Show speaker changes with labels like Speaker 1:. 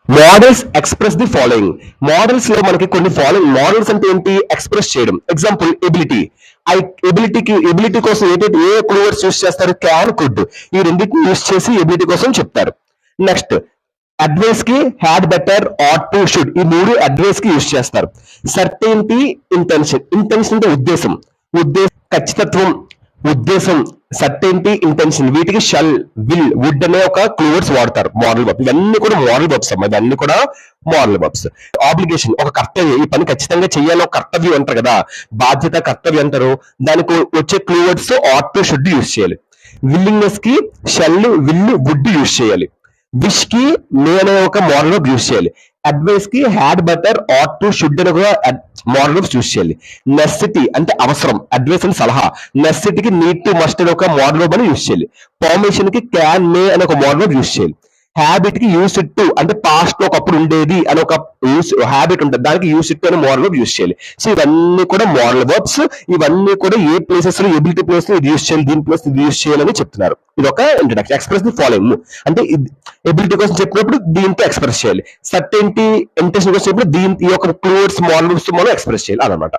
Speaker 1: Models express the following. Models లో మనకి కొన్ని ఫాలోయింగ్ మోడల్స్ అంటే ఏంటి, ఎక్స్ప్రెస్ చేయడం. Example ability. ఆ ఎబిలిటీ కోసం ఏ క్లూవర్డ్స్ యూస్ చేస్తారు, క్యాన్, కుడ్, ఈ రెండింటిని యూస్ చేసి ఎబిలిటీ కోసం చెప్తారు. నెక్స్ట్ అడ్వైస్ కి had, better, ought to, should, ఈ మూడు అడ్వైస్ కి యూస్ చేస్తారు. సర్టెనిటీ, ఇంటెన్షన్ అంటే ఉద్దేశం, ఖచ్చితత్వం, ఉద్దేశం, సర్టెనిటీ, ఇంటెన్షన్, వీటికి షల్, విల్, వుడ్ అనే ఒక క్లూవర్డ్స్ వాడతారు మోడల్ వర్బ్. ఇవన్నీ కూడా మోడల్ వర్బ్స్ అమ్మా, ఇవన్నీ కూడా మోడల్ వర్బ్స్. ఆబ్లిగేషన్, ఒక కర్తవ్యం, ఈ పని ఖచ్చితంగా చెయ్యాలి, ఒక కర్తవ్యం అంటారు కదా, బాధ్యత, కర్తవ్యం అంటారు. దానికి వచ్చే క్లూవర్డ్స్ ఆట్ టు, షుడ్ యూస్ చేయాలి. విల్లింగ్నెస్ కి షల్, విల్, వుడ్ యూస్ చేయాలి. విష్ కి మే అనే ఒక మోడల్ వర్బ్ యూస్ చేయాలి. అడ్వైస్ కి had, better, ought to, should అనే ఒక మోడల్ వర్బ్స్ యూస్ చేయాలి. నెసెసిటీ అంటే అవసరం, అడ్వైస్ అని సలహా. నెసెసిటీకి నీడ్ టు, మస్ట్ అనే ఒక మోడల్ వర్బ్ అని యూస్ చేయాలి. పర్మిషన్ కి క్యాన్, మే అనే ఒక మోడల్ వర్బ్ యూస్ చేయాలి. హ్యాబిట్ కి యూస్ ఇట్ టు, అంటే పాస్ట్ లో ఒకప్పుడు ఉండేది అని ఒక హ్యాబిట్ ఉంటుంది, దానికి యూస్ ఇట్ టు అనే మోడల్ వర్బ్ యూస్ చేయాలి. సో ఇవన్నీ కూడా మోడల్ వర్బ్స్. ఇవన్నీ కూడా ఏ ప్లేసెస్ లో, ఎబిలిటీ ప్లేస్ లో ఇది యూస్ చేయాలి, దీని ప్లేస్ ఇది యూస్ చేయాలని చెప్తున్నారు. ఇది ఒక ఇంట్రడక్షన్. ఎక్స్ప్రెస్ ది ఫాలోయింగ్ అంటే ఎబిలిటీ కోసం చెప్పినప్పుడు దీంతో ఎక్స్ప్రెస్ చేయాలి. సర్టెనిటీ, ఇంటెన్షన్ కోసం చెప్పినప్పుడు ఈ యొక్క క్లూవర్డ్స్, మోడల్ వర్బ్స్ మనం ఎక్స్ప్రెస్ చేయాలి అన్నమాట.